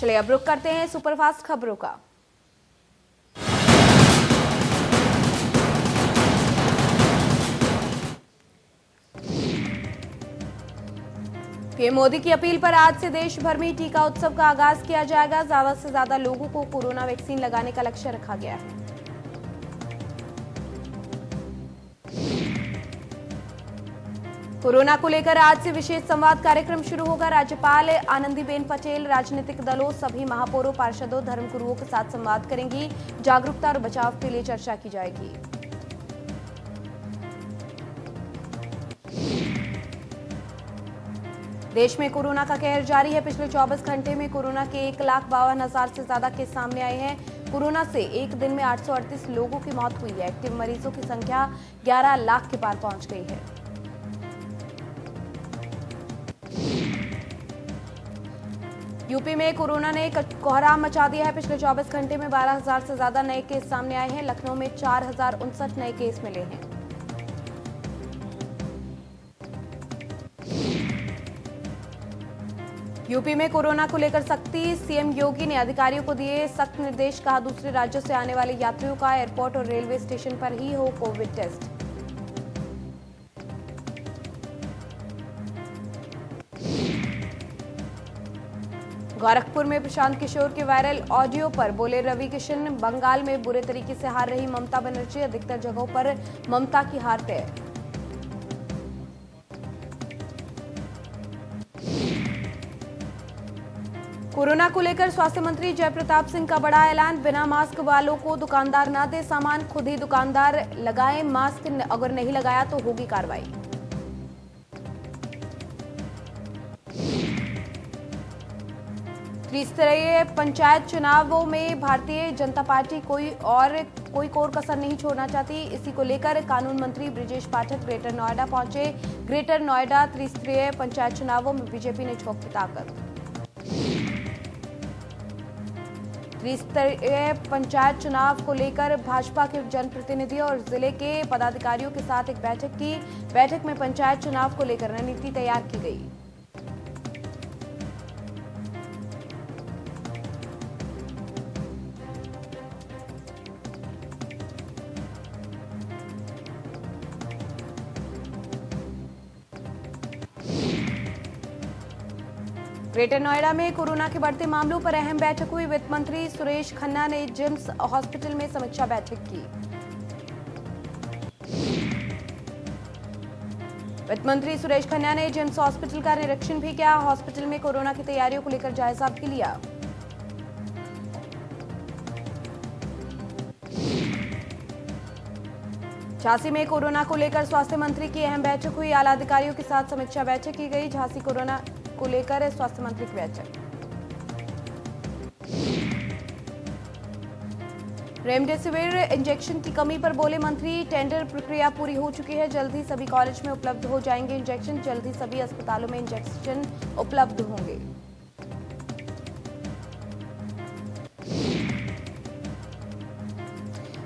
चलिए अब रुक करते हैं सुपरफास्ट खबरों का। पीएम मोदी की अपील पर आज से देश भर में टीका उत्सव का आगाज किया जाएगा। ज्यादा से ज्यादा लोगों को कोरोना वैक्सीन लगाने का लक्ष्य रखा गया है। कोरोना को लेकर आज से विशेष संवाद कार्यक्रम शुरू होगा। राज्यपाल आनंदीबेन पटेल राजनीतिक दलों, सभी महापौरों, पार्षदों, धर्मगुरुओं के साथ संवाद करेंगी। जागरूकता और बचाव के लिए चर्चा की जाएगी। देश में कोरोना का कहर जारी है। पिछले 24 घंटे में कोरोना के 1,52,000 से ज्यादा केस सामने आए हैं। कोरोना से एक दिन में 838 लोगों की मौत हुई है। एक्टिव मरीजों की संख्या 11 लाख के पार पहुंच गई है। यूपी में कोरोना ने कोहराम मचा दिया है। पिछले 24 घंटे में 12,000 से ज्यादा नए केस सामने आए हैं। लखनऊ में 4,059 नए केस मिले हैं। यूपी में कोरोना को लेकर सख्ती, सीएम योगी ने अधिकारियों को दिए सख्त निर्देश। कहा, दूसरे राज्यों से आने वाले यात्रियों का एयरपोर्ट और रेलवे स्टेशन पर ही हो कोविड टेस्ट। गोरखपुर में प्रशांत किशोर के वायरल ऑडियो पर बोले रवि किशन। बंगाल में बुरे तरीके से हार रही ममता बनर्जी। अधिकतर जगहों पर ममता की हार तय। कोरोना को लेकर स्वास्थ्य मंत्री जयप्रताप सिंह का बड़ा ऐलान। बिना मास्क वालों को दुकानदार ना दे सामान, खुद ही दुकानदार लगाएं मास्क। अगर नहीं लगाया तो होगी कार्रवाई। त्रिस्तरीय पंचायत चुनावों में भारतीय जनता पार्टी कोई कोर कसर नहीं छोड़ना चाहती। इसी को लेकर कानून मंत्री ब्रिजेश पाठक ग्रेटर नोएडा पहुंचे। ग्रेटर नोएडा त्रिस्तरीय पंचायत चुनावों में बीजेपी ने झोंकी ताकत। त्रिस्तरीय पंचायत चुनाव को लेकर भाजपा के जनप्रतिनिधियों और जिले के पदाधिकारियों के साथ एक बैठक की। बैठक में पंचायत चुनाव को लेकर रणनीति तैयार की गई। ग्रेटर नोएडा में कोरोना के बढ़ते मामलों पर अहम बैठक हुई। वित्त मंत्री सुरेश खन्ना ने जिम्स हॉस्पिटल में समीक्षा बैठक की। वित्त मंत्री सुरेश खन्ना ने जिम्स हॉस्पिटल का निरीक्षण भी किया। हॉस्पिटल में कोरोना की तैयारियों को लेकर जायजा भी लिया। झांसी में कोरोना को लेकर स्वास्थ्य मंत्री की अहम बैठक हुई। आला अधिकारियों के साथ समीक्षा बैठक की गई। झांसी कोरोना को लेकर स्वास्थ्य मंत्री की बैठक। रेमडेसिविर इंजेक्शन की कमी पर बोले मंत्री, टेंडर प्रक्रिया पूरी हो चुकी है। जल्द ही सभी कॉलेज में उपलब्ध हो जाएंगे इंजेक्शन। जल्द ही सभी अस्पतालों में इंजेक्शन उपलब्ध होंगे।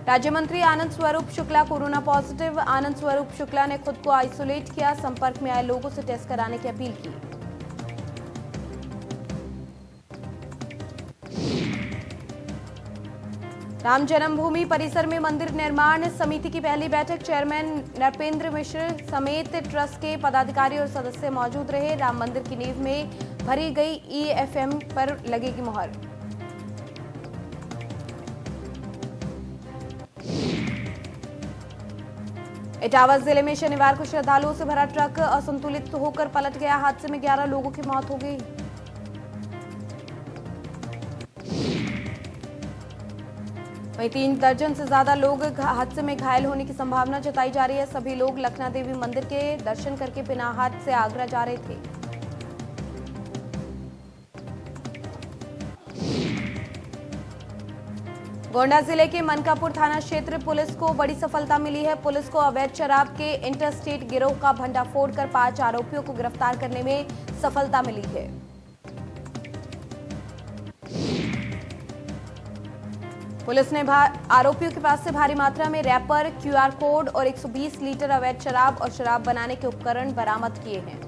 राज्य मंत्री आनंद स्वरूप शुक्ला कोरोना पॉजिटिव। आनंद स्वरूप शुक्ला ने खुद को आइसोलेट किया। संपर्क में आए लोगों से टेस्ट कराने की अपील की। राम जन्मभूमि परिसर में मंदिर निर्माण समिति की पहली बैठक। चेयरमैन नरपेंद्र मिश्र समेत ट्रस्ट के पदाधिकारी और सदस्य मौजूद रहे। राम मंदिर की नींव में भरी गई ईएफएम पर लगेगी मुहर। इटावा जिले में शनिवार को श्रद्धालुओं से भरा ट्रक असंतुलित होकर पलट गया। हादसे में 11 लोगों की मौत हो गई। वहीं 3 दर्जन से ज्यादा लोग हादसे में घायल होने की संभावना जताई जा रही है। सभी लोग लखना देवी मंदिर के दर्शन करके पिनाहाट से आगरा जा रहे थे। गोंडा जिले के मनकापुर थाना क्षेत्र पुलिस को बड़ी सफलता मिली है। पुलिस को अवैध शराब के इंटरस्टेट गिरोह का भंडाफोड़ कर 5 आरोपियों को गिरफ्तार करने में सफलता मिली है। पुलिस ने आरोपियों के पास से भारी मात्रा में रैपर, क्यूआर कोड और 120 लीटर अवैध शराब और शराब बनाने के उपकरण बरामद किए हैं।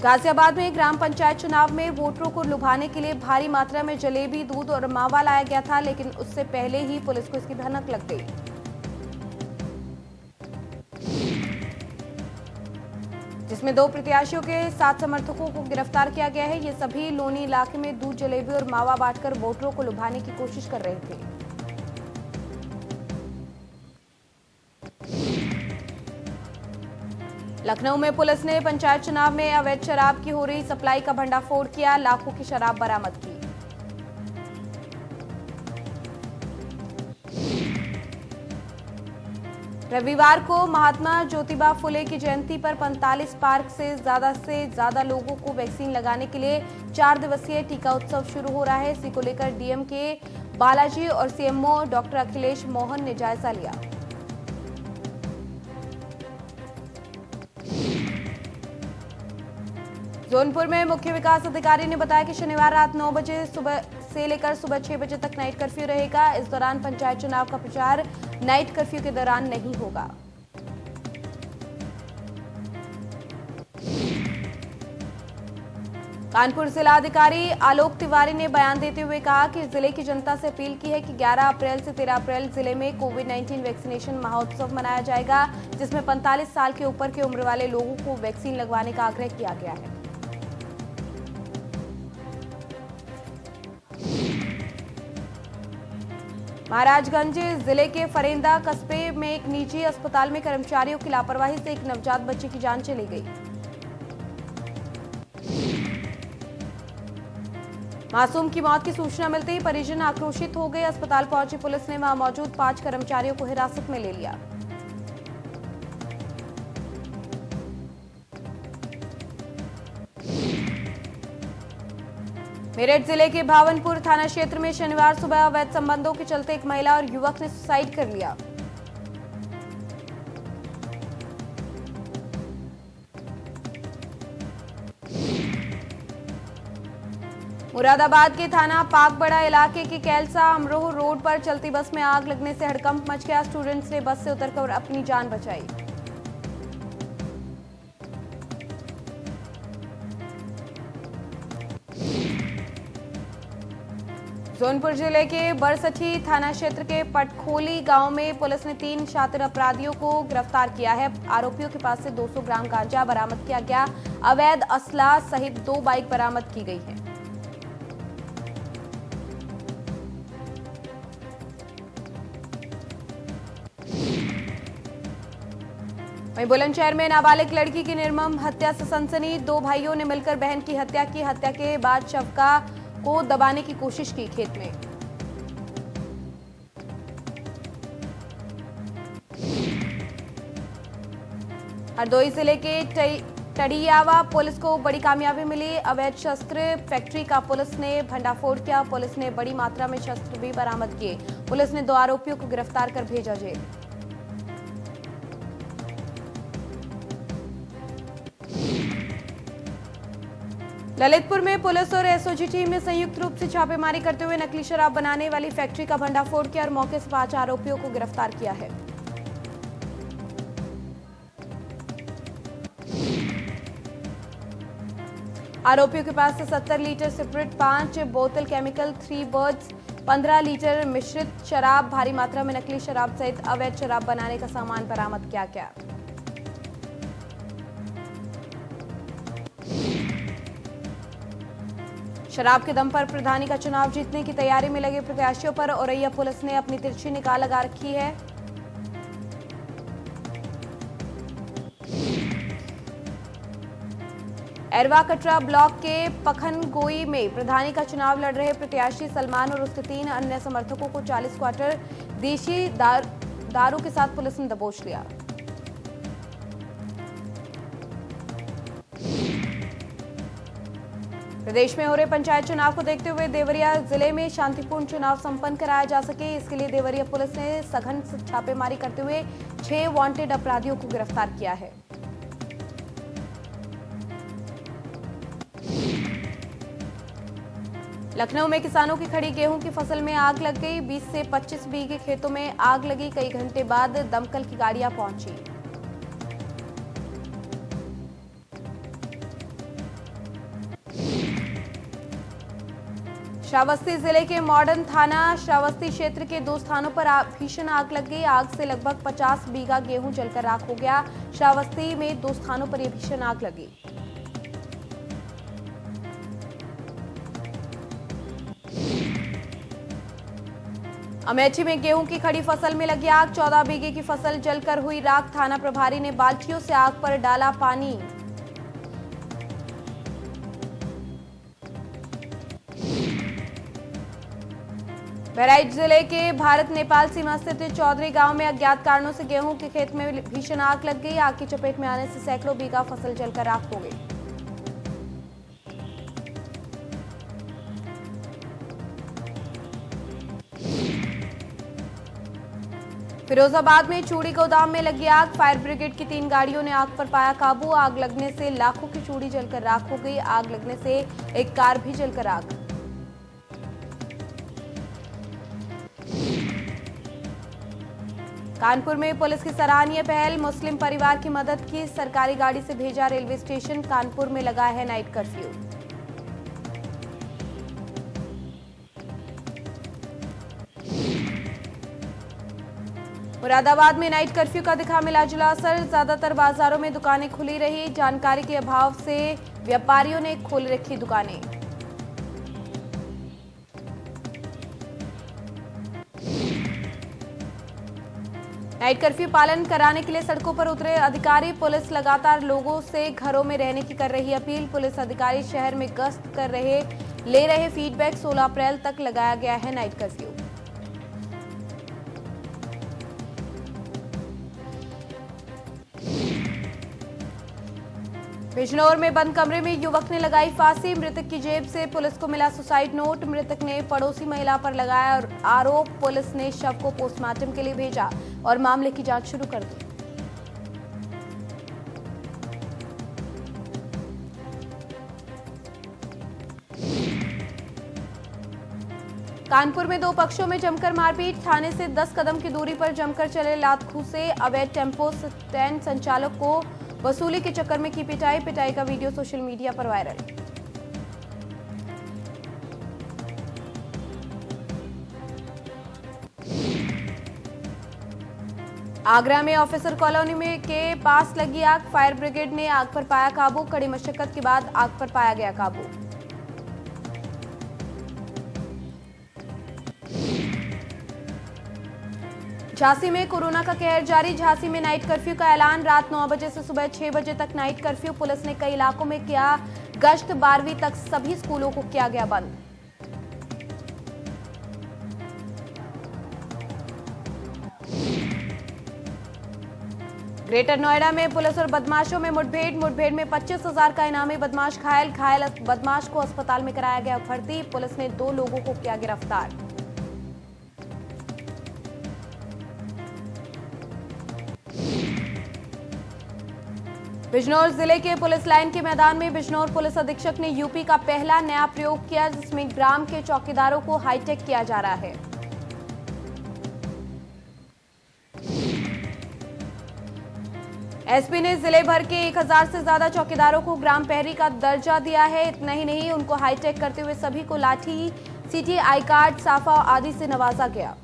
गाजियाबाद में ग्राम पंचायत चुनाव में वोटरों को लुभाने के लिए भारी मात्रा में जलेबी, दूध और मावा लाया गया था, लेकिन उससे पहले ही पुलिस को इसकी भनक लग गई। जिसमें 2 प्रत्याशियों के 7 समर्थकों को गिरफ्तार किया गया है। ये सभी लोनी इलाके में दूध, जलेबी और मावा बांटकर वोटरों को लुभाने की कोशिश कर रहे थे। लखनऊ में पुलिस ने पंचायत चुनाव में अवैध शराब की हो रही सप्लाई का भंडाफोड़ किया, लाखों की शराब बरामद की। रविवार को महात्मा ज्योतिबा फुले की जयंती पर 45 पार्क से ज्यादा लोगों को वैक्सीन लगाने के लिए 4 दिवसीय टीका उत्सव शुरू हो रहा है। इसी को लेकर डीएम के बालाजी और सीएमओ डॉक्टर अखिलेश मोहन ने जायजा लिया। जौनपुर में मुख्य विकास अधिकारी ने बताया कि शनिवार रात 9 बजे सुबह से लेकर सुबह 6 बजे तक नाइट कर्फ्यू रहेगा। इस दौरान पंचायत चुनाव का प्रचार नाइट कर्फ्यू के दौरान नहीं होगा। कानपुर जिलाधिकारी आलोक तिवारी ने बयान देते हुए कहा कि जिले की जनता से अपील की है कि 11 अप्रैल से 13 अप्रैल जिले में कोविड-19 वैक्सीनेशन महोत्सव मनाया जाएगा, जिसमें 45 साल के ऊपर की उम्र वाले लोगों को वैक्सीन लगवाने का आग्रह किया गया है। महाराजगंज जिले के फरेंदा कस्बे में एक निजी अस्पताल में कर्मचारियों की लापरवाही से एक नवजात बच्चे की जान चली गई। मासूम की मौत की सूचना मिलते ही परिजन आक्रोशित हो गए। अस्पताल पहुंची पुलिस ने वहां मौजूद 5 कर्मचारियों को हिरासत में ले लिया। मेरठ जिले के भावनपुर थाना क्षेत्र में शनिवार सुबह अवैध संबंधों के चलते एक महिला और युवक ने सुसाइड कर लिया। मुरादाबाद के थाना पाकबड़ा इलाके के कैलसा अमरोह रोड पर चलती बस में आग लगने से हड़कंप मच गया। स्टूडेंट्स ने बस से उतरकर अपनी जान बचाई। जौनपुर जिले के बरसठी थाना क्षेत्र के पटखोली गांव में पुलिस ने 3 शातिर अपराधियों को गिरफ्तार किया है। आरोपियों के पास से 200 ग्राम गांजा बरामद किया गया। अवैध असला सहित 2 बाइक बरामद की गई है। वहीं बुलंदशहर में नाबालिग लड़की की निर्मम हत्या से सनसनी। 2 भाइयों ने मिलकर बहन की हत्या की। हत्या के बाद शव को दबाने की कोशिश की खेत में। हरदोई जिले के टडियावा पुलिस को बड़ी कामयाबी मिली। अवैध शस्त्र फैक्ट्री का पुलिस ने भंडाफोड़ किया। पुलिस ने बड़ी मात्रा में शस्त्र भी बरामद किए। पुलिस ने 2 आरोपियों को गिरफ्तार कर भेजा जेल। ललितपुर में पुलिस और एसओजी टीम ने संयुक्त रूप से छापेमारी करते हुए नकली शराब बनाने वाली फैक्ट्री का भंडाफोड़ किया और मौके से 5 आरोपियों को गिरफ्तार किया है। आरोपियों के पास से 70 लीटर स्पिरिट, 5 बोतल केमिकल 3 बर्ड्स, 15 लीटर मिश्रित शराब, भारी मात्रा में नकली शराब सहित अवैध शराब बनाने का सामान बरामद किया गया। शराब के दम पर प्रधानी का चुनाव जीतने की तैयारी में लगे प्रत्याशियों पर औरैया पुलिस ने अपनी तिरछी निगाह लगा रखी है। एरवा कटरा ब्लॉक के पखनगोई में प्रधानी का चुनाव लड़ रहे प्रत्याशी सलमान और उसके 3 अन्य समर्थकों को 40 क्वार्टर देशी दारू के साथ पुलिस ने दबोच लिया। प्रदेश में हो रहे पंचायत चुनाव को देखते हुए देवरिया जिले में शांतिपूर्ण चुनाव संपन्न कराया जा सके, इसके लिए देवरिया पुलिस ने सघन छापेमारी करते हुए 6 वांटेड अपराधियों को गिरफ्तार किया है। लखनऊ में किसानों की खड़ी गेहूं की फसल में आग लग गई। 20 से 25 बीघे खेतों में आग लगी। कई घंटे बाद दमकल की गाड़ियां पहुंची। श्रावस्ती जिले के मॉडर्न थाना श्रावस्ती क्षेत्र के 2 स्थानों पर भीषण आग लग गई। आग से लगभग 50 बीघा गेहूं जलकर राख हो गया। श्रावस्ती में 2 स्थानों पर यह भीषण आग लगी। अमेठी में गेहूं की खड़ी फसल में लगी आग। 14 बीघे की फसल जलकर हुई राख। थाना प्रभारी ने बाल्टियों से आग पर डाला पानी। बहराइच जिले के भारत नेपाल सीमा स्थित चौधरी गांव में अज्ञात कारणों से गेहूं के खेत में भीषण आग लग गई। आग की चपेट में आने से सैकड़ों बीघा फसल जलकर राख हो गई। फिरोजाबाद में चूड़ी गोदाम में लगी आग। फायर ब्रिगेड की 3 गाड़ियों ने आग पर पाया काबू। आग लगने से लाखों की चूड़ी जलकर राख हो गई। आग लगने से एक कार भी जलकर आग। कानपुर में पुलिस की सराहनीय पहल। मुस्लिम परिवार की मदद की। सरकारी गाड़ी से भेजा रेलवे स्टेशन। कानपुर में लगा है नाइट कर्फ्यू। मुरादाबाद में नाइट कर्फ्यू का दिखा मिला जुला असर। ज्यादातर बाजारों में दुकानें खुली रही। जानकारी के अभाव से व्यापारियों ने खोल रखी दुकानें। नाइट कर्फ्यू पालन कराने के लिए सड़कों पर उतरे अधिकारी। पुलिस लगातार लोगों से घरों में रहने की कर रही अपील। पुलिस अधिकारी शहर में गश्त कर ले रहे फीडबैक। 16 अप्रैल तक लगाया गया है नाइट कर्फ्यू। बिजनौर में बंद कमरे में युवक ने लगाई फांसी। मृतक की जेब से पुलिस को मिला सुसाइड नोट। मृतक ने पड़ोसी महिला पर लगाया आरोप। पुलिस ने शव को पोस्टमार्टम के लिए भेजा और मामले की जांच शुरू कर दी। कानपुर में 2 पक्षों में जमकर मारपीट। थाने से 10 कदम की दूरी पर जमकर चले लात घूंसे। अवैध टेम्पो स्टैंड संचालक को वसूली के चक्कर में की पिटाई। पिटाई का वीडियो सोशल मीडिया पर वायरल। आगरा में ऑफिसर कॉलोनी में के पास लगी आग। फायर ब्रिगेड ने आग पर पाया काबू। कड़ी मशक्कत के बाद आग पर पाया गया काबू। झांसी में कोरोना का कहर जारी। झांसी में नाइट कर्फ्यू का ऐलान। रात 9 बजे से सुबह 6 बजे तक नाइट कर्फ्यू। पुलिस ने कई इलाकों में किया गश्त। 12वीं तक सभी स्कूलों को किया गया बंद। ग्रेटर नोएडा में पुलिस और बदमाशों में मुठभेड़ में 25,000 का इनामी बदमाश घायल बदमाश को अस्पताल में कराया गया भर्ती। पुलिस ने 2 लोगों को किया गिरफ्तार। बिजनौर जिले के पुलिस लाइन के मैदान में बिजनौर पुलिस अधीक्षक ने यूपी का पहला नया प्रयोग किया, जिसमें ग्राम के चौकीदारों को हाईटेक किया जा रहा है। एसपी ने जिले भर के 1000 से ज्यादा चौकीदारों को ग्राम प्रहरी का दर्जा दिया है। इतना ही नहीं, उनको हाईटेक करते हुए सभी को लाठी, सिटी आई कार्ड, साफा आदि से नवाजा गया।